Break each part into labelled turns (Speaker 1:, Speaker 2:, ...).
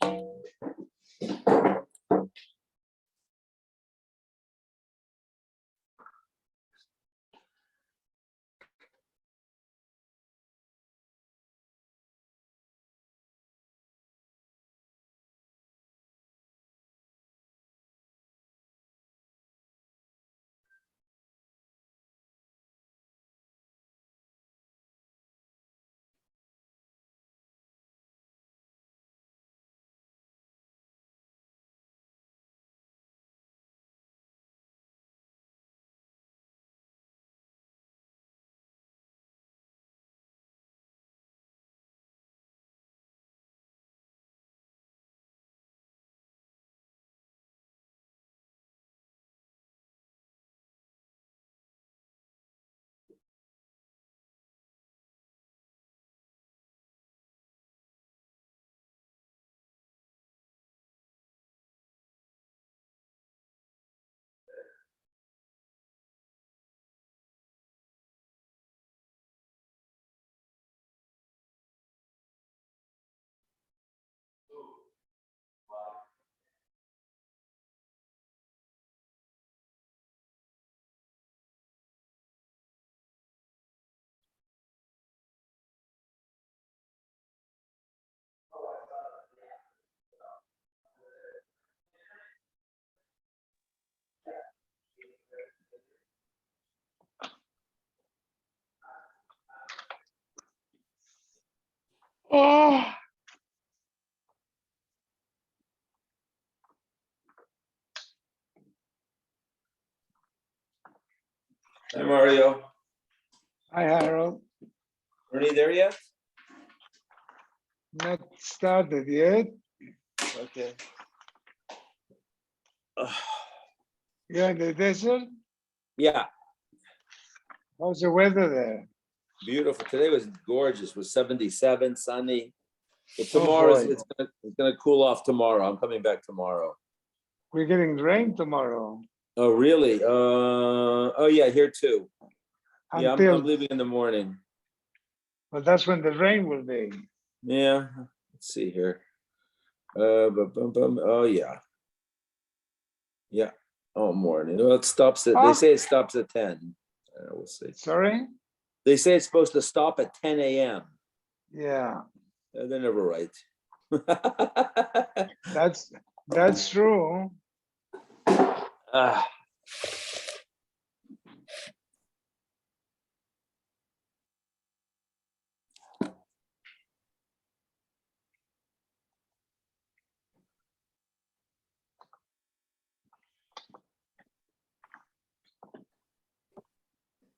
Speaker 1: Oh.
Speaker 2: Hi, Mario.
Speaker 1: Hi, Harold.
Speaker 2: Ernie there yet?
Speaker 1: Not started yet.
Speaker 2: Okay.
Speaker 1: You're in the desert?
Speaker 2: Yeah,
Speaker 1: How's the weather there?
Speaker 2: beautiful. Today was gorgeous. It was 77, sunny. But
Speaker 1: Oh,
Speaker 2: tomorrow's
Speaker 1: boy.
Speaker 2: it's gonna cool off tomorrow. I'm coming back tomorrow.
Speaker 1: We're getting rain tomorrow.
Speaker 2: Oh, really? Oh yeah, here too. Yeah, I'm
Speaker 1: Until,
Speaker 2: leaving in the morning.
Speaker 1: but that's when the rain will be.
Speaker 2: Yeah, let's see here. Oh yeah. Yeah. Oh, morning. Well, it stops at. They say it stops at 10. We'll see.
Speaker 1: Sorry?
Speaker 2: They say it's supposed to stop at 10 a.m.
Speaker 1: Yeah,
Speaker 2: They're never right.
Speaker 1: that's true.
Speaker 2: Ah.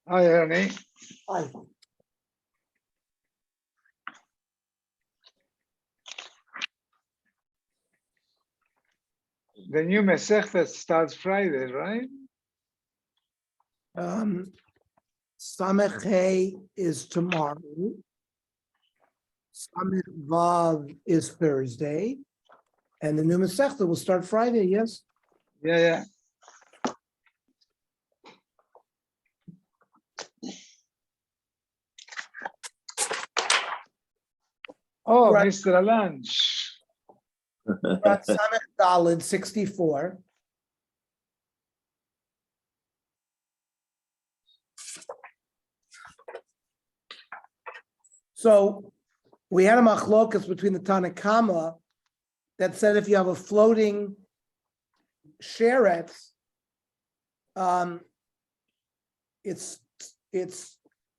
Speaker 1: Hi, Ernie.
Speaker 3: Hi.
Speaker 1: The new Masechta starts Friday, right?
Speaker 3: Samech Hey is tomorrow. Samech Vav is Thursday. And the new Masechta will start Friday, yes?
Speaker 1: Yeah. Oh,
Speaker 3: Right.
Speaker 1: Mr. Alange.
Speaker 3: We're on Samech Daled 64. So we had a machlokas between the Tanakama that said if you have a floating sheretz, it's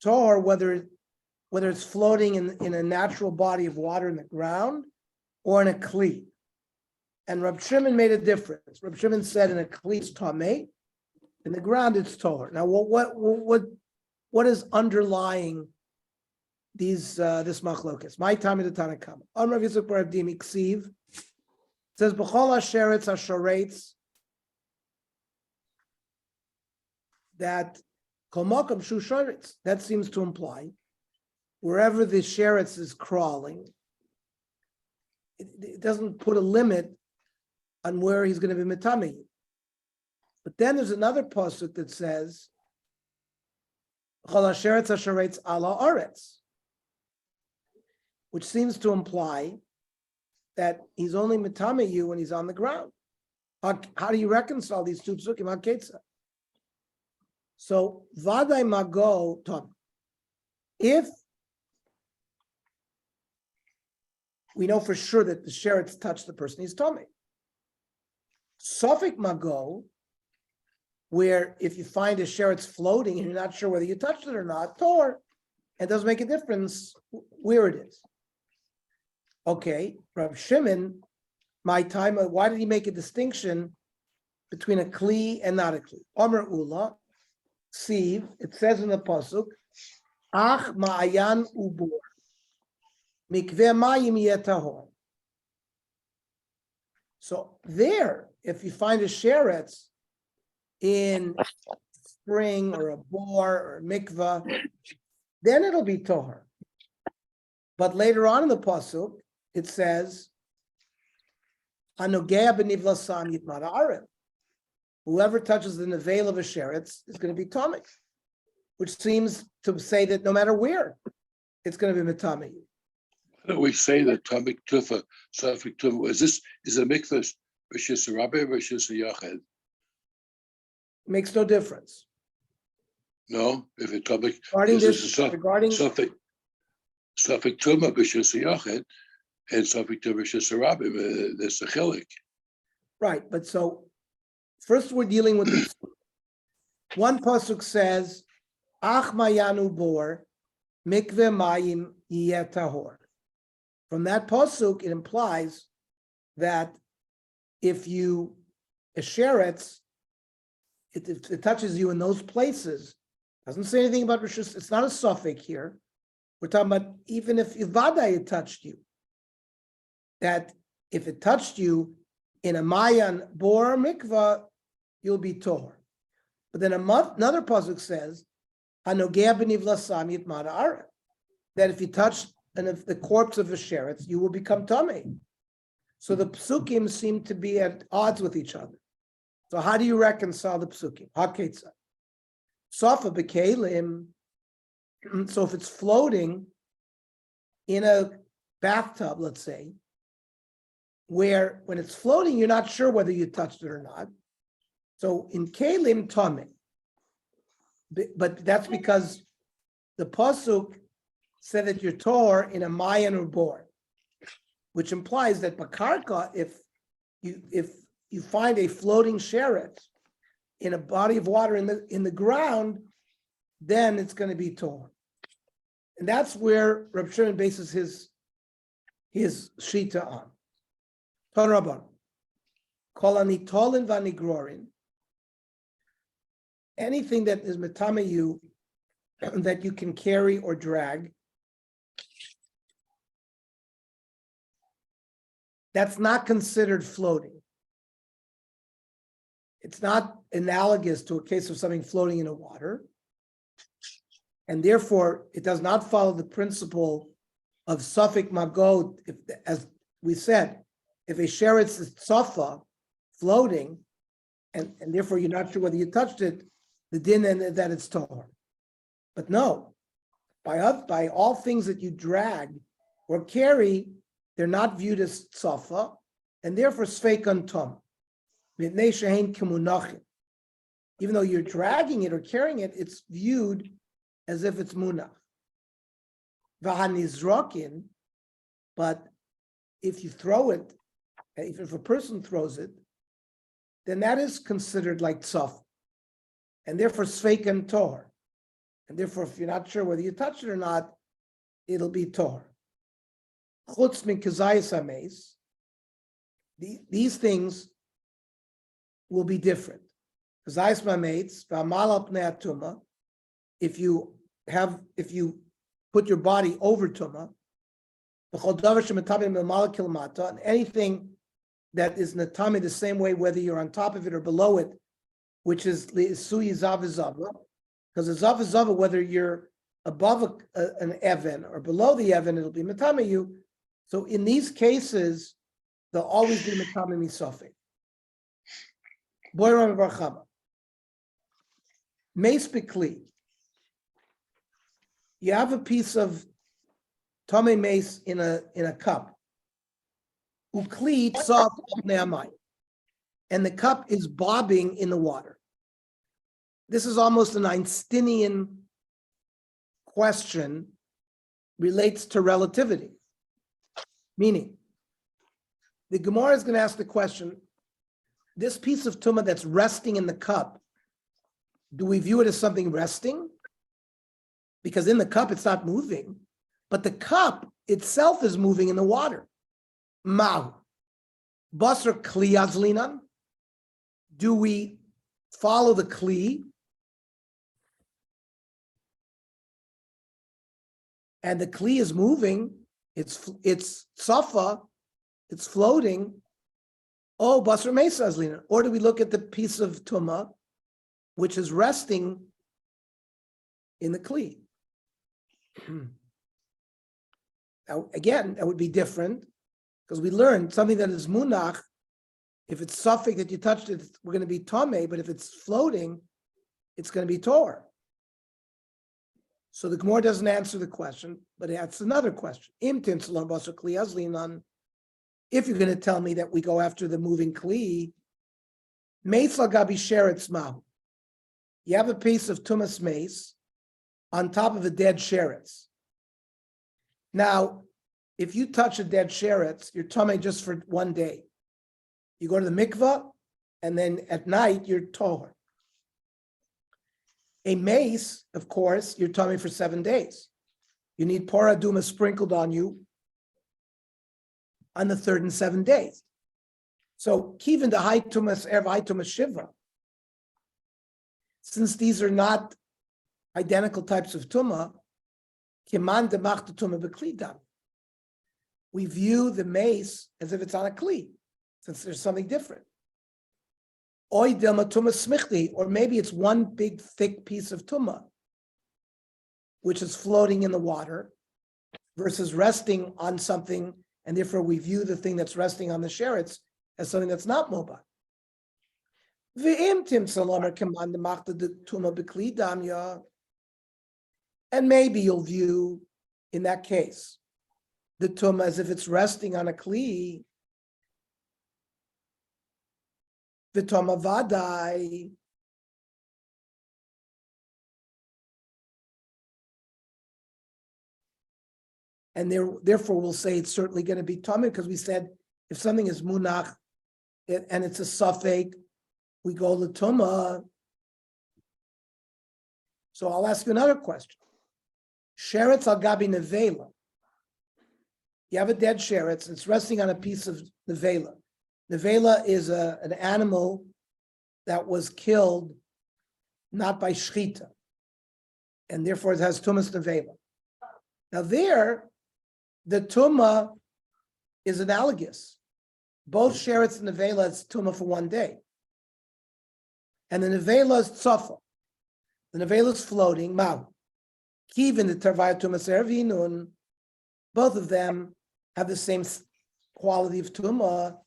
Speaker 3: tahor whether it's floating in a natural body of water in the ground or in a kli. And Rab Shimon made a difference. Rab Shimon said in a kli it's tameh, in the ground it's tahor. Now what is underlying these this machlokas? My time in the Tanakama. On Rav Yitzchak bar Avdim Iksiv says b'chol hasheretz hashoretz that kol makom shu shoretz. That seems to imply wherever the sheretz is crawling, it doesn't put a limit on where he's going to be metame. But then there's another pasuk that says b'chol hasheretz hashoretz ala aretz, which seems to imply that he's only mitame you when he's on the ground. How do you reconcile these two psukim? Haketza. So vaday mago tom. If we know for sure that the sheretz touched the person, he's tummy. Sofik mago, where if you find a sheretz floating and you're not sure whether you touched it or not, tor, it doesn't make a difference where it is. Okay, Rav Shimon, my time, why did he make a distinction between a kli and not a kli? Omer Ula, Siv, it says in the pasuk, Ach ma'ayan ubur, mikveh mayim yetahor. So there, if you find a sheretz in spring or a bore or a mikveh, then it'll be tohar. But later on in the pasuk, it says, "Hanogea b'nivlasan yitmar ha'aretz." Whoever touches the nevel of a sheretz is going to be tamei, which seems to say that no matter where, it's going to be mitame.
Speaker 4: We say that Tamik Tufa, Safik Tufa, is a mikvah versus a rabbi versus a yached?
Speaker 3: Makes no difference.
Speaker 4: No, if it Tamik
Speaker 3: Regarding this, regarding
Speaker 4: Safik Tuma versus a yached and Safik Tufa versus a rabbi, there's a chilik.
Speaker 3: right, but so first we're dealing with the one pasuk says, "Ach mayanu bor mikveh mayim yiyeh tahor." From that pasuk, it implies that if you a sheretz, it touches you in those places. Doesn't say anything about rishus. It's not a suffix here. We're talking about even if Ivada it touched you. That if it touched you in a mayan bor mikvah, you'll be tohor. But then another pasuk says, "Hanogea b'nivlasam yitmar ha'aretz," that if you touch and if the corpse of a sheretz, you will become tamei. So the psukim seem to be at odds with each other. So how do you reconcile the psukim? Haketza. Sofa b'kelim. So if it's floating in a bathtub, let's say, where when it's floating, you're not sure whether you touched it or not. So in kelim tamei. But that's because the pasuk said that you're tor in a mayan or bor, which implies that bakarka, if you find a floating sheretz in a body of water in the ground, then it's going to be tor, and that's where Reb Shimon bases his shita on. Ton Rabban, kol anitolin v'anigrorin, anything that is metame you that you can carry or drag, that's not considered floating. It's not analogous to a case of something floating in the water. And therefore, it does not follow the principle of safek magod. If, as we said, if a sheretz is tzafa, floating, and therefore you're not sure whether you touched it, the din and that it's tahor. But no, by all things that you drag or carry, they're not viewed as tzafa, and therefore sfeikan tom. Even though you're dragging it or carrying it, it's viewed as if it's munach. V'hanizrokin, but if you throw it, if a person throws it, then that is considered like tzaf, and therefore sfeikan tor, and therefore if you're not sure whether you touched it or not, it'll be tor. Chutz min kazayis hameis, these things will be different. Kazayis hameis v'amal al pnei atuma, if you put your body over tuma, and anything that is natami the same way, whether you're on top of it or below it, which is suyi zavizava, because a zavizava, whether you're above an even or below the even, it'll be matame you. So in these cases, they'll always be matame misafek. Boiram barchama. Mace bikli. You have a piece of tame mace in a cup, ukli tzaf ne'amai, and the cup is bobbing in the water. This is almost an Einsteinian question, relates to relativity. Meaning, the Gemara is going to ask the question, this piece of tumah that's resting in the cup, do we view it as something resting? Because in the cup, it's not moving, but the cup itself is moving in the water. Mahu. Basar kli azlinan. Do we follow the kli? And the kli is moving, it's safa, it's floating. Oh, basar mesa azlinan. Or do we look at the piece of tumah, which is resting in the kli? Now, again, that would be different because we learned something that is munach. If it's suffix that you touched it, we're going to be tomei, but if it's floating, it's going to be tor. So the Gemara doesn't answer the question, but it asks another question. If you're going to tell me that we go after the moving kli, you have a piece of tumas mace on top of a dead sheretz. Now, if you touch a dead sheretz, you're tomei just for one day. You go to the mikvah, and then at night, you're toher. A mace, of course, you're tomei for 7 days. You need paraduma sprinkled on you on the 3rd and 7th days. So, kivin the high tumas erev high tumas shivra. Since these are not identical types of tumah, kiman demachta tumah beklidam. We view the mace as if it's on a kli, since there's something different. Oy dilma tumah smichti, or maybe it's one big thick piece of tumah, which is floating in the water, versus resting on something, and therefore we view the thing that's resting on the sheretz as something that's not mobile. And maybe you'll view, in that case, the tumah as if it's resting on a kli. V'tumah vadai. And therefore we'll say it's certainly going to be tumah, because we said if something is munach and it's a suffix, we go l'tumah. So I'll ask you another question. Sheretz al gabi nevela. You have a dead sheretz, and it's resting on a piece of nevela. Nevela is an animal that was killed not by shchita, and therefore it has tumas nevela. Now there, the tumah is analogous. Both sheretz and nevela is tumah for 1 day. And the nevela is tzafa. The nevela is floating, ma'u. Kivin the tarvaya tumas ervinun. Both of them have the same quality of tumah.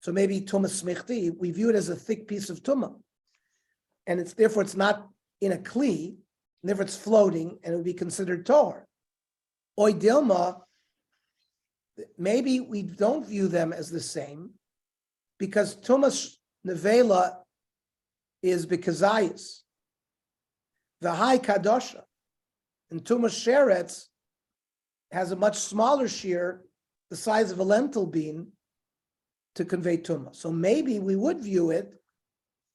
Speaker 3: So maybe tumah smichti, we view it as a thick piece of tumah. And therefore it's not in a kli, therefore it's floating, and it would be considered tor. Oy dilma, maybe we don't view them as the same, because tumah nevela is bekazayis, the high kadosha, and tumah sheretz has a much smaller shear, the size of a lentil bean, to convey tumah. So maybe we would view it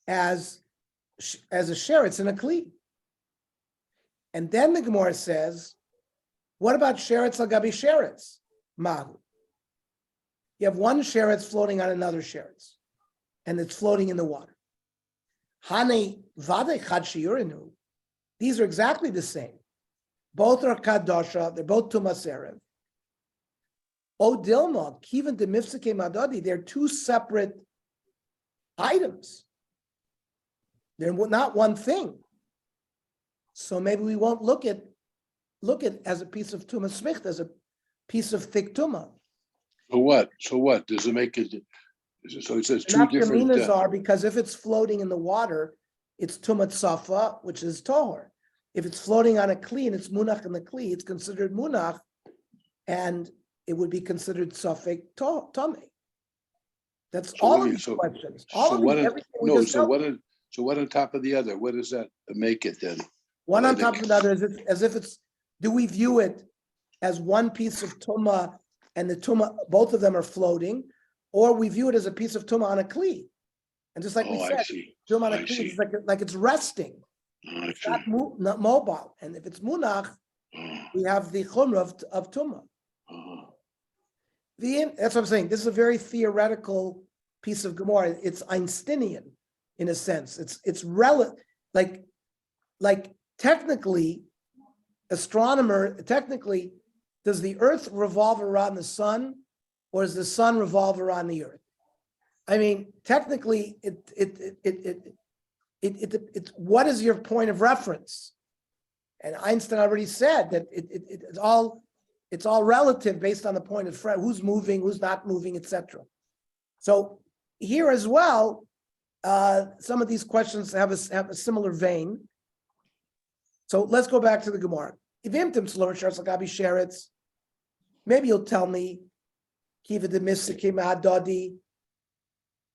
Speaker 3: as a sheretz in a kli. And then the Gemara says, what about sheretz al gabi sheretz? Mahu. You have one sheretz floating on another sheretz, and it's floating in the water. Hane vade chad shiurinu. These are exactly the same. Both are kadosha. They're both tumas erev. O dilma, kivan de mifsake madadi. They're two separate items. They're not one thing. So maybe we won't look at as a piece of tumah smicht, as a piece of thick tumah.
Speaker 4: So what? So what? Does it make it? So it says two
Speaker 3: Not
Speaker 4: different.
Speaker 3: Nafkaminas are, because if it's floating in the water, it's tumat safa, which is tohor. If it's floating on a kli and it's munach in the kli, it's considered munach, and it would be considered suffix tummy. That's
Speaker 4: So
Speaker 3: all
Speaker 4: what
Speaker 3: of
Speaker 4: do you-
Speaker 3: these
Speaker 4: so-
Speaker 3: questions.
Speaker 4: So
Speaker 3: All of
Speaker 4: what
Speaker 3: these,
Speaker 4: is,
Speaker 3: everything we
Speaker 4: no,
Speaker 3: just
Speaker 4: so
Speaker 3: dealt
Speaker 4: what, so what on top of the other? What does that make it then?
Speaker 3: one
Speaker 4: Well,
Speaker 3: on top of another, as if it's, do we view it as one piece of tuma and the tuma, both of them are floating, or we view it as a piece of tuma on a kli? And just like we
Speaker 4: Oh, I
Speaker 3: said,
Speaker 4: see.
Speaker 3: tuma on a
Speaker 4: I
Speaker 3: kli
Speaker 4: see.
Speaker 3: is like it's resting,
Speaker 4: Oh, I
Speaker 3: it's
Speaker 4: see.
Speaker 3: not mobile. And if it's munach,
Speaker 4: Oh,
Speaker 3: we have the chumrah of tuma.
Speaker 4: oh.
Speaker 3: That's what I'm saying. This is a very theoretical piece of Gemara. It's Einsteinian in a sense. It's like technically, technically, does the earth revolve around the sun or does the sun revolve around the earth? I mean, technically, it's what is your point of reference? And Einstein already said that it's all relative based on the point of who's moving, who's not moving, etc. So here as well, some of these questions have a similar vein. So let's go back to the Gemara. Maybe you'll tell me,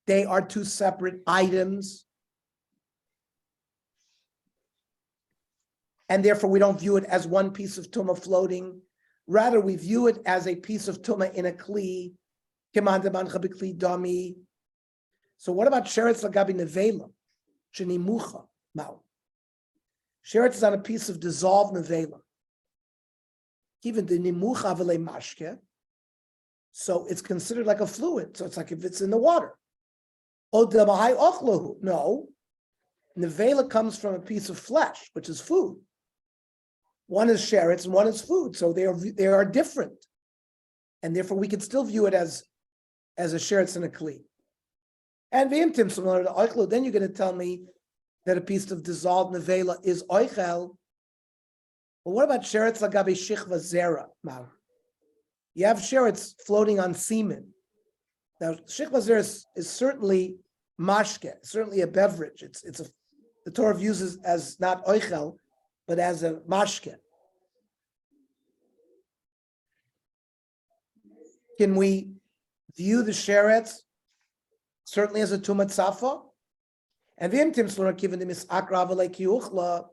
Speaker 3: they are two separate items, and therefore we don't view it as one piece of tuma floating. Rather, we view it as a piece of tuma in a kli. So what about sheretz lagabi nevela? Shenimucha mao. Sheretz is on a piece of dissolved nevela. Even the nimucha v'le mashke. So it's considered like a fluid. So it's like if it's in the water. No. Nevela comes from a piece of flesh, which is food. One is sheretz and one is food, so they are different, and therefore we can still view it as a sheretz and a kli. And v'imtim similar to oichel, then you're going to tell me that a piece of dissolved nevela is oichel. Well, what about sheretz lagabe shichva zera? You have sheretz floating on semen. Now, shichva zera is certainly mashke, certainly a beverage. The Torah uses as not oichel, but as a mashke. Can we view the sheretz certainly as a tumat safa? And v'imtim slura given the misakra v'leikiyuchla.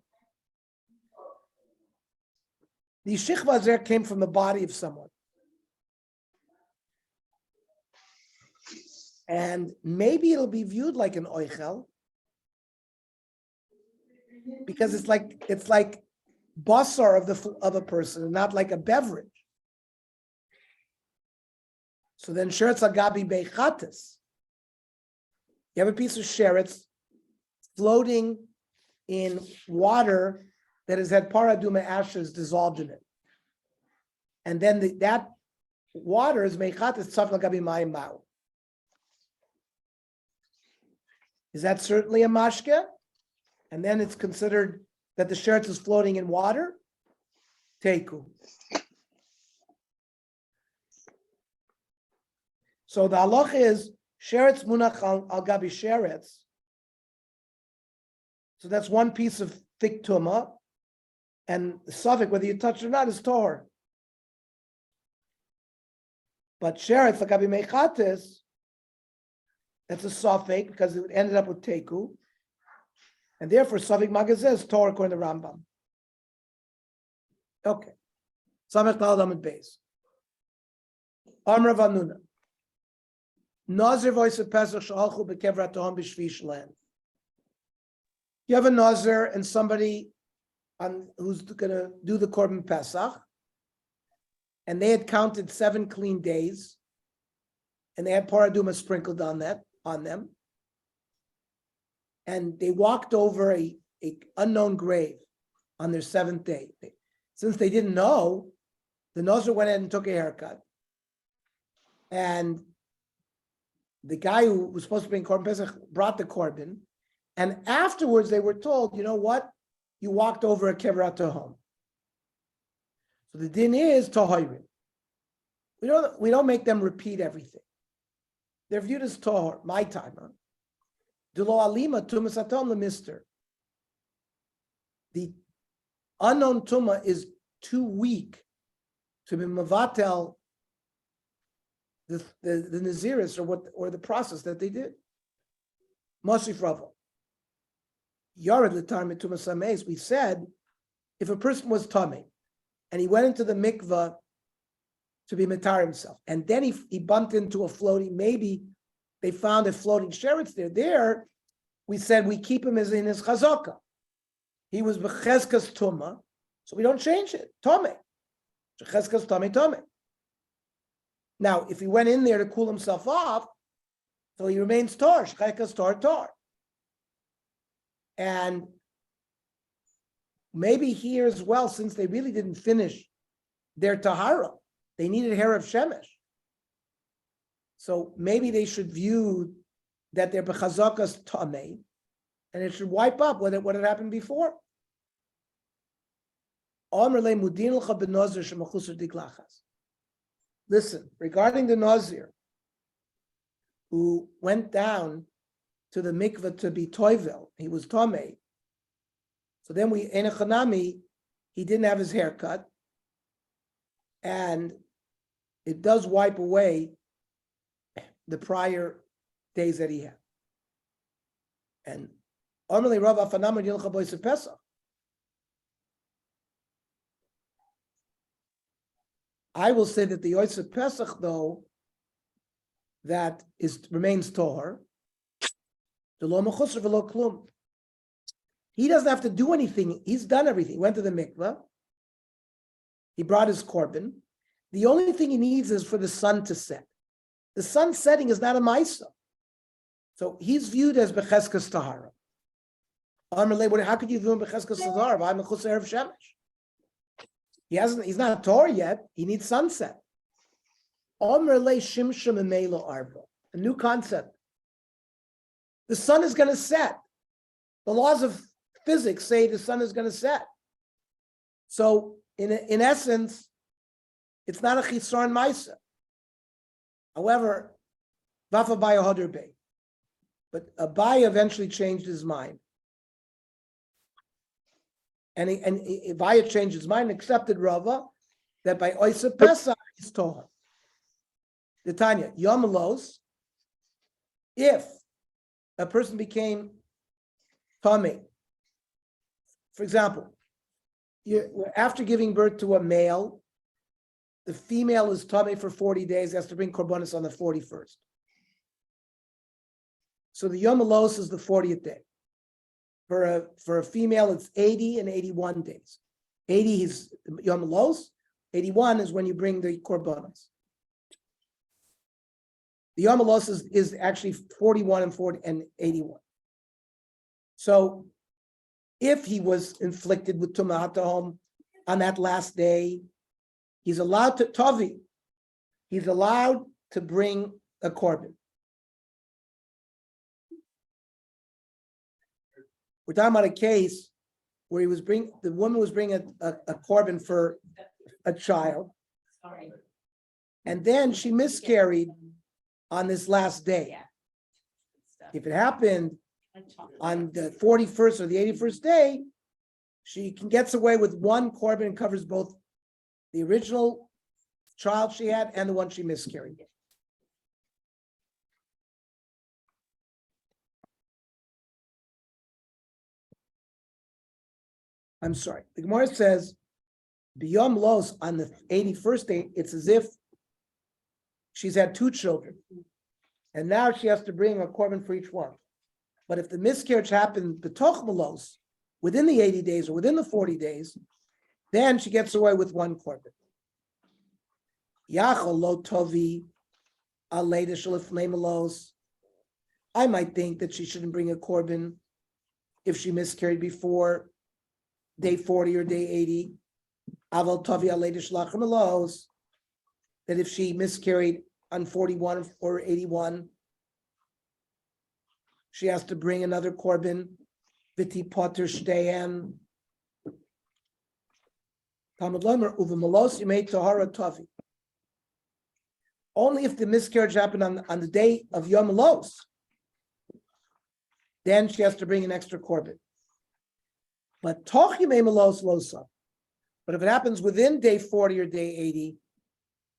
Speaker 3: The shichva zer came from the body of someone, and maybe it'll be viewed like an oichel because it's like basar of a person, not like a beverage. So then sheretz agabi beichatis. You have a piece of sheretz floating in water that has had paraduma ashes dissolved in it. And then that water is meichatis tzaf lagabi mayim ma'u. Is that certainly a mashke? And then it's considered that the sheretz is floating in water? Teiku. So the halach is sheretz munach al gabi sheretz. So that's one piece of thick tuma, and the suffix, whether you touch it or not, is tor. But sheretz al gabi meichatis, that's a suffix because it ended up with teiku, and therefore suffix magazeh is tor according to Rambam. Okay. Samech Laladam Beis. Amr Vanuna. Nazir voice of Pesach shalchu bekevrat toham b'shvish land. You have a nazir and somebody who's going to do the korban Pesach, and they had counted 7 clean days, and they had paraduma sprinkled on them, and they walked over a unknown grave on their 7th day. Since they didn't know, the nazir went ahead and took a haircut, and the guy who was supposed to bring korban Pesach brought the korban, and afterwards they were told, you know what? You walked over a kevrat tohom. So the din is tohirim. We don't make them repeat everything. They're viewed as tohor, my timer. Dulo alima tumas atom lemister. The unknown tuma is too weak to be mavatel the Nazirus or the process that they did. Mosif Rava. Yared l'tar mitumas sameis. We said if a person was tamei and he went into the mikvah to be matar himself, and then he bumped into a floating, maybe they found a floating sheretz there. There, we said we keep him as in his chazaka. He was b'cheskas tuma, so we don't change it. Tamei. Cheskas tamei. Now, if he went in there to cool himself off, so he remains tar, shchaikas tar. And maybe here as well, since they really didn't finish their tahara, they needed hair of shemesh. So maybe they should view that they're bechazakas tamei, and it should wipe up what had happened before. Listen, regarding the Nazir who went down to the mikveh to be toivel, he was tamei. So then in a chanami, he didn't have his hair cut, and it does wipe away the prior days that he had. And Amalei Rav Afanam Yilcha Bois Pesach. I will say that the Yosef Pesach, though, that remains Tohar, the Lo Mechusar V'Lo Klum. He doesn't have to do anything. He's done everything. He went to the mikveh. He brought his korban. The only thing he needs is for the sun to set. The sun setting is not a Maisa. So he's viewed as Becheskas Tahara. How could you view him Becheskas Tahara? I'm a Chus Erev Shemesh. He's not a Torah yet. He needs sunset. A new concept. The sun is going to set. The laws of physics say the sun is going to set. So in essence, it's not a Chisar and Maisa. However, Vafa Abaya Hadar Bey. But Abaya eventually changed his mind. And Abaya changed his mind and accepted Rava that by Oisa Pesach he's Tohar. The Tanya, Yom Los, if a person became tamei, for example, after giving birth to a male, the female is tamei for 40 days, has to bring korbanos on the 41st. So the Yom Los is the 40th day. For a female, it's 80 and 81 days. 80 is Yom Los, 81 is when you bring the korbanos. The Yom Los is actually 41 and 81. So if he was inflicted with Tumah Tahom on that last day, he's allowed to Tavi. He's allowed to bring a korban. We're talking about a case where the woman was bringing a korban for a child, and then she miscarried on this last day. If it happened on the 41st or the 81st day, she gets away with one korban and covers both the original child she had and the one she miscarried. I'm sorry. The Gemara says, B'yom Los, on the 81st day, it's as if she's had two children. And now she has to bring a korban for each one. But if the miscarriage happened b'toch Los, within the 80 days or within the 40 days, then she gets away with one korban. Yachol lo tovi alei shalifnei melos. I might think that she shouldn't bring a korban if she miscarried before day 40 or day 80. Aval tovi alei shalachem melos. That if she miscarried on 41 or 81, she has to bring another korban. Viti potter shteyan. Talmud Lomer uvemelos yimei tahara tovi. Only if the miscarriage happened on the day of Yom Los, then she has to bring an extra korban. But toch yimei melos losa. But if it happens within day 40 or day 80,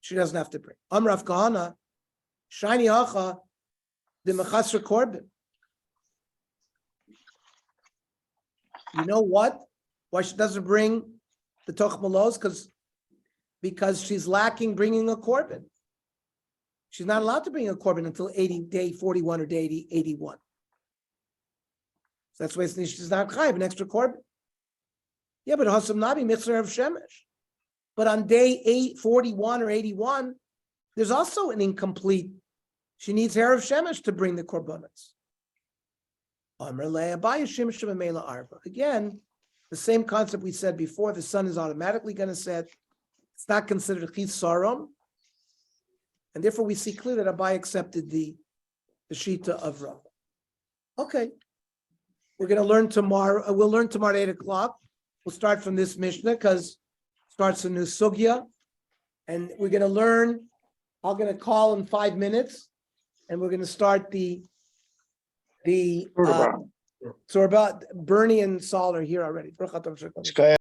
Speaker 3: she doesn't have to bring. Amrav Kahana, Shiny Hacha, the Mechasra Korban. You know what? Why she doesn't bring the Toch Malos? Because she's lacking bringing a Korban. She's not allowed to bring a Korban until day 41 or day 81. So that's why she's not chayiv an extra Korban. Yeah, but Hasam Nabi Mitzvah of Shemesh. But on day 41 or 81, there's also an incomplete. She needs hair of Shemesh to bring the Korbanos. Again, the same concept we said before, the sun is automatically going to set. It's not considered chis sarom. And therefore we see clearly that Abai accepted the Shita of Rav. Okay. We're going to learn tomorrow. We'll learn tomorrow at 8:00. We'll start from this Mishnah because it starts a new sugya. And we're going to learn, I'm going to call in 5 minutes, and we're going to start so about Bernie and Saul are here already.